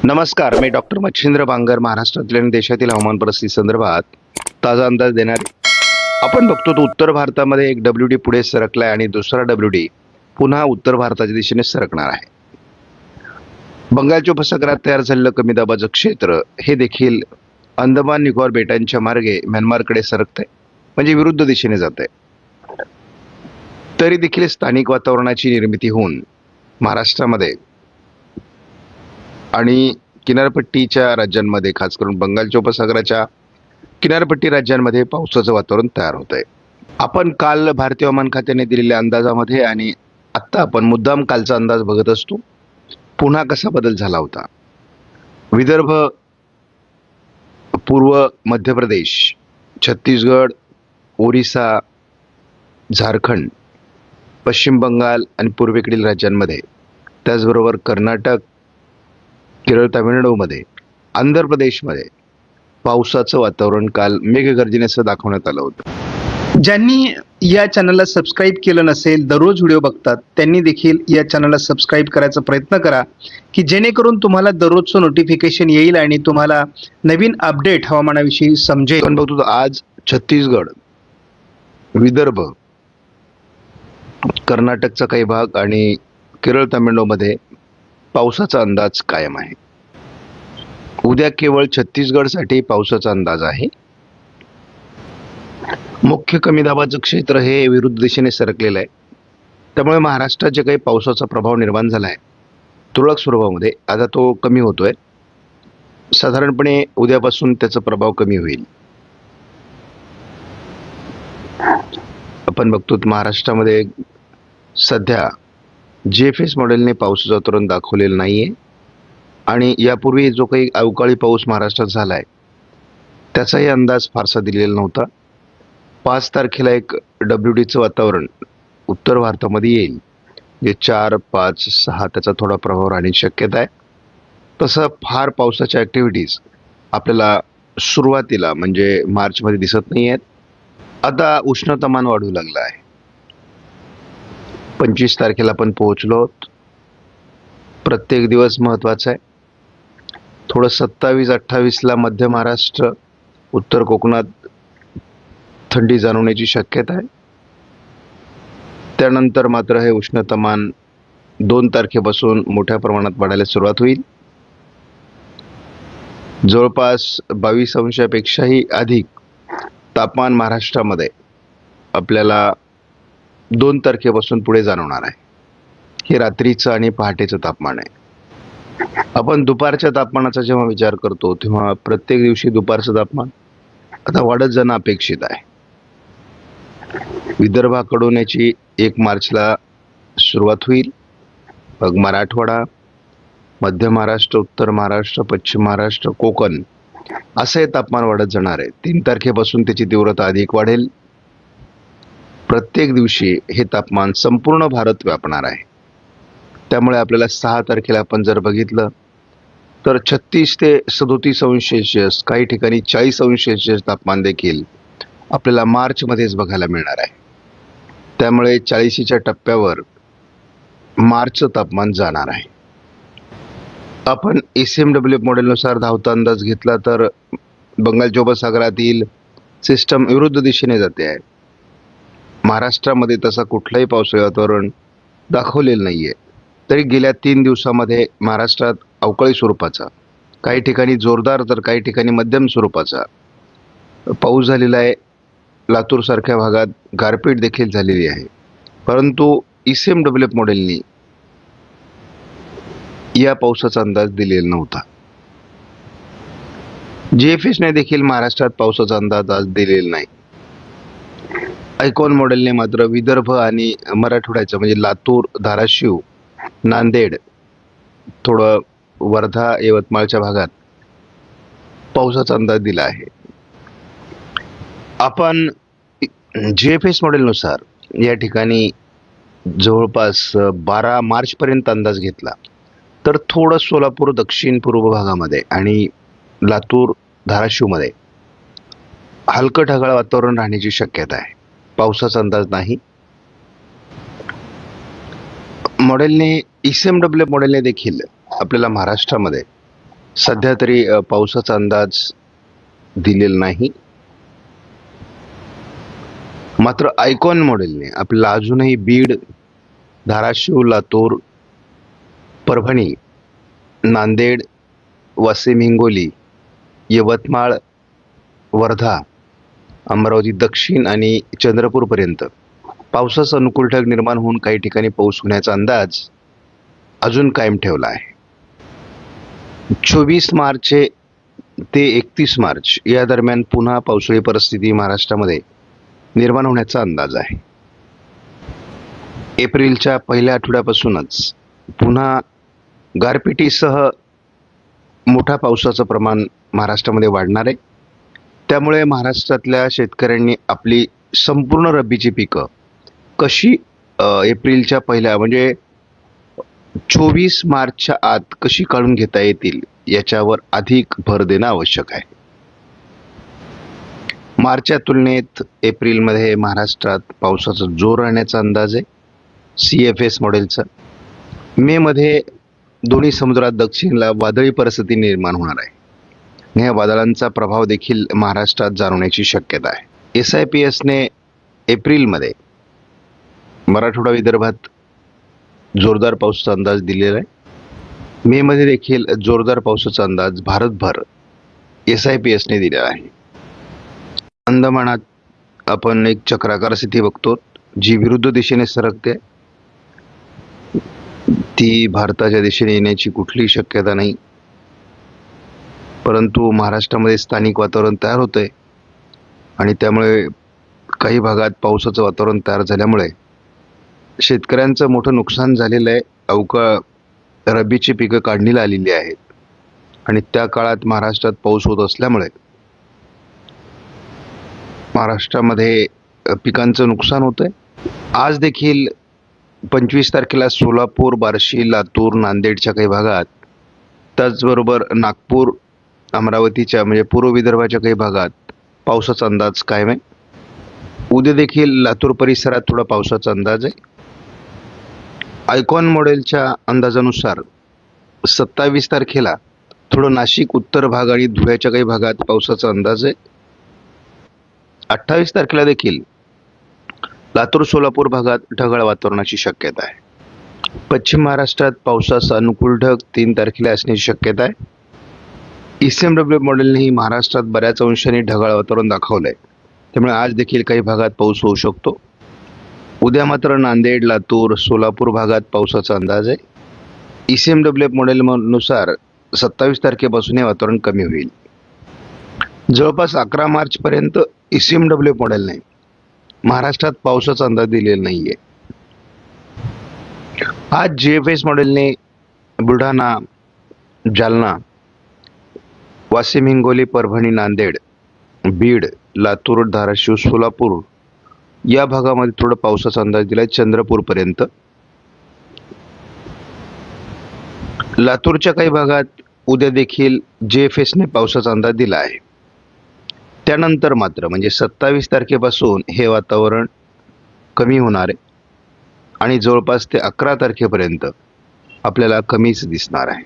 नमस्कार, मी डॉक्टर मच्छिंद्र बांगर महाराष्ट्रातील आणि देशातील हवामान परिस्थिती संदर्भात ताजा अंदाज देणार आहे. आपण बघतो तो उत्तर भारतामध्ये एक WD पुढे सरकलाय आणि दुसरा WD पुन्हा उत्तर भारताच्या दिशेने सरकणार आहे. बंगालच्या उपसागरात तयार झालेलं कमी दाबाचं क्षेत्र हे देखील अंदमान निकोबार बेटांच्या मार्गे म्यानमारकडे सरकतंय, म्हणजे विरुद्ध दिशेने जात आहे. तरी देखील स्थानिक वातावरणाची निर्मिती होऊन महाराष्ट्रामध्ये आणि किनारपट्टीच्या राज्यांमध्ये, खास करून बंगालच्या उपसागराच्या किनारपट्टी राज्यांमध्ये पावसाचं वातावरण तयार होत आहे. आपण काल भारतीय हवामान खात्याने दिलेल्या अंदाजामध्ये आणि आत्ता आपण मुद्दाम कालचा अंदाज बघत असतो, पुन्हा कसा बदल झाला होता. विदर्भ, पूर्व मध्य प्रदेश, छत्तीसगड, ओरिसा, झारखंड, पश्चिम बंगाल आणि पूर्वेकडील राज्यांमध्ये, त्याचबरोबर कर्नाटक, केरळ, तामिळनाडूमध्ये, आंध्र प्रदेशमध्ये पावसाचं वातावरण काल मेघगर्जनेसह दाखवण्यात आलं होतं. ज्यांनी या चॅनलला सबस्क्राईब केलं नसेल, दररोज व्हिडिओ बघतात, त्यांनी देखील या चॅनलला सबस्क्राईब करायचा प्रयत्न करा, की जेणेकरून तुम्हाला दररोजचं नोटिफिकेशन येईल आणि तुम्हाला नवीन अपडेट हवामानाविषयी समजेल. आपण बघतो आज छत्तीसगड, विदर्भ, कर्नाटकचा काही भाग आणि केरळ, तामिळनाडूमध्ये पावसाचा अंदाज कायम आहे. उद्या केवळ छत्तीसगडसाठी पावसाचा अंदाज आहे. मुख्य कमी दाबाचं क्षेत्र हे विरुद्ध दिशेने सरकलेलं आहे, त्यामुळे महाराष्ट्रात जे काही पावसाचा प्रभाव निर्माण झाला आहे तुरळक स्वरूपामध्ये, आता तो कमी होतोय. साधारणपणे उद्यापासून त्याचा प्रभाव कमी होईल. आपण बघतो महाराष्ट्रामध्ये सध्या GFS मॉडेलने पावसाचं वातावरण दाखवलेलं नाहीये आणि यापूर्वी जो काही अवकाळी पाऊस महाराष्ट्रात झालाय त्याचाही अंदाज फारसा दिलेला नव्हता. 5 तारखेला एक WDचं वातावरण उत्तर भारतामध्ये येईल, जे 4, 5, 6 त्याचा थोडा प्रभाव राहण्याची शक्यता आहे. तसं फार पावसाच्या ॲक्टिव्हिटीज आपल्याला सुरुवातीला म्हणजे मार्चमध्ये दिसत नाही आहेत. आता उष्णतामान वाढू लागलं आहे. 25 तारखेला आपण पोहोचलो आहोत. प्रत्येक दिवस महत्त्वाचा आहे. थोडं 27-28ला मध्य महाराष्ट्र, उत्तर कोकणात थंडी जाणवण्याची शक्यता आहे. त्यानंतर मात्र हे उष्णतामान 2 तारखेपासून मोठ्या प्रमाणात वाढायला सुरुवात होईल. जवळपास 22 अंशापेक्षाही अधिक तापमान महाराष्ट्रामध्ये आपल्याला 2 तारखेपासून पुढे जाणवणार आहे. हे रात्रीचं आणि पहाटेचं तापमान आहे. आपण दुपारच्या तापमानाचा जेव्हा विचार करतो तेव्हा प्रत्येक दिवशी दुपारचं तापमान आता वाढत जाणं अपेक्षित आहे. विदर्भाकडून याची 1 मार्चला सुरुवात होईल. मग मराठवाडा, मध्य महाराष्ट्र, उत्तर महाराष्ट्र, पश्चिम महाराष्ट्र, कोकण असं हे तापमान वाढत जाणार आहे. 3 तारखेपासून त्याची तीव्रता अधिक वाढेल. प्रत्येक दिवशी हे तापमान संपूर्ण भारत व्यापणार आहे. त्यामुळे आपल्याला 6 तारखेला आपण जर बघितलं तर 36 ते 37 अंश सेल्सिअस, काही ठिकाणी 40 अंश सेल्सिअस तापमान देखील आपल्याला मार्चमध्येच बघायला मिळणार आहे. त्यामुळे 40च्या टप्प्यावर मार्चचं तापमान जाणार आहे. आपण ACMWF मॉडेलनुसार धावता अंदाज घेतला तर बंगालच्या उपसागरातील सिस्टम विरुद्ध दिशेने जाते आहे. महाराष्ट्रामध्ये तसा कुठलाही पावसाळी वातावरण दाखवलेलं नाहीये. तरी गेल्या 3 दिवसामध्ये महाराष्ट्रात अवकाळी स्वरूपाचा, काही ठिकाणी जोरदार तर काही ठिकाणी मध्यम स्वरूपाचा पाऊस झालेला आहे. लातूरसारख्या भागात गारपीट देखील झालेली आहे. परंतु ACMWF मॉडेलनी या पावसाचा अंदाज दिलेला नव्हता. GFSने देखील महाराष्ट्रात पावसाचा अंदाज आज दिलेला नाही. आयकॉन मॉडेलने मात्र विदर्भ आणि मराठवाड्याचं म्हणजे लातूर, धाराशिव, नांदेड, थोडं वर्धा, यवतमाळच्या भागात पावसाचा अंदाज दिला आहे. आपण GFS मॉडेलनुसार या ठिकाणी जवळपास 12 मार्चपर्यंत अंदाज घेतला तर थोडं सोलापूर दक्षिण पूर्व भागामध्ये आणि लातूर, धाराशिवमध्ये हलकं ढगाळ वातावरण राहण्याची शक्यता आहे. पावसाचा अंदाज नाही. मॉडेलने ACMWF मॉडेलने देखील आपल्याला महाराष्ट्रामध्ये सध्या तरी पावसाचा अंदाज दिलेला नाही. मात्र आयकॉन मॉडेलने आपल्याला अजूनही बीड, धाराशिव, लातूर, परभणी, नांदेड, वाशिम, हिंगोली, यवतमाळ, वर्धा, अमरावती दक्षिण आणि चंद्रपूरपर्यंत पावसाचा अनुकूल ढग निर्माण होऊन काही ठिकाणी पाऊस होण्याचा अंदाज अजून कायम ठेवला आहे. 24 मार्च ते 31 मार्च या दरम्यान पुन्हा पावसाळी परिस्थिती महाराष्ट्रामध्ये निर्माण होण्याचा अंदाज आहे. एप्रिलच्या पहिल्या आठवड्यापासूनच पुन्हा गारपिटीसह मोठ्या पावसाचं प्रमाण महाराष्ट्रामध्ये वाढणार आहे. त्यामुळे महाराष्ट्रातल्या शेतकऱ्यांनी आपली संपूर्ण रब्बीची पिकं कशी एप्रिलच्या पहिल्या म्हणजे 24 मार्चच्या आत कशी काढून घेता येतील याच्यावर अधिक भर देणं आवश्यक आहे. मार्चच्या तुलनेत एप्रिलमध्ये महाराष्ट्रात पावसाचा जोर राहण्याचा अंदाज आहे CFS मॉडेलचा. मे मध्ये दोन्ही समुद्रात दक्षिणेला वादळी परिस्थिती निर्माण होणार आहे. या वादळांचा प्रभाव देखील महाराष्ट्रात जाणवण्याची शक्यता आहे. SIPSने एप्रिलमध्ये मराठवाडा विदर्भात जोरदार पावसाचा अंदाज दिलेला आहे. मे मध्ये देखील जोरदार पावसाचा अंदाज भारतभर SIPSने दिलेला आहे. अंदमानात आपण एक चक्राकार स्थिती बघतो जी विरुद्ध दिशेने सरकते. ती भारताच्या दिशेने येण्याची कुठलीही शक्यता नाही, परंतु महाराष्ट्रामध्ये स्थानिक वातावरण तयार होतंय आणि त्यामुळे काही भागात पावसाचं वातावरण तयार झाल्यामुळे शेतकऱ्यांचं मोठं नुकसान झालेलं आहे. अवकाळ रब्बीची पिकं काढणीला आलेली आहेत आणि त्या काळात महाराष्ट्रात पाऊस होत असल्यामुळे महाराष्ट्रामध्ये पिकांचं नुकसान होतंय. आज देखील 25 तारखेला सोलापूर, बार्शी, लातूर, नांदेडच्या काही भागात, त्याचबरोबर नागपूर, अमरावतीच्या म्हणजे पूर्व विदर्भाच्या काही भागात पावसाचा अंदाज कायम आहे. उद्या देखील लातूर परिसरात थोडा पावसाचा अंदाज आहे. आयकॉन मॉडेलच्या अंदाजानुसार 27 तारखेला थोडं नाशिक उत्तर भाग आणि धुळ्याच्या काही भागात पावसाचा अंदाज आहे. 28 तारखेला देखील लातूर, सोलापूर भागात ढगाळ वातावरणाची शक्यता आहे. पश्चिम महाराष्ट्रात पावसाचा अनुकूल ढग 3 तारखेला असण्याची शक्यता आहे. ECMW मॉडेलनेही महाराष्ट्रात बऱ्याच अंशाने ढगाळ वातावरण दाखवलंय. त्यामुळे आज देखील काही भागात पाऊस होऊ शकतो. उद्या मात्र नांदेड, लातूर, सोलापूर भागात पावसाचा अंदाज आहे. ECMW मॉडेलनुसार 27 तारखेपासून हे वातावरण कमी होईल. जवळपास 11 मार्चपर्यंत ECMW मॉडेलने महाराष्ट्रात पावसाचा अंदाज दिलेला नाहीये. आज GFS मॉडेलने बुलढाणा, जालना, वाशिम, हिंगोली, परभणी, नांदेड, बीड, लातूर, धाराशिव, सोलापूर या भागामध्ये थोडा पावसाचा अंदाज दिलाय. चंद्रपूरपर्यंत. लातूरच्या काही भागात उद्या देखील JFSने पावसाचा अंदाज दिला आहे. त्यानंतर मात्र म्हणजे 27 तारखेपासून हे वातावरण कमी होणार आहे आणि जवळपास ते 11 तारखेपर्यंत आपल्याला कमीच दिसणार आहे.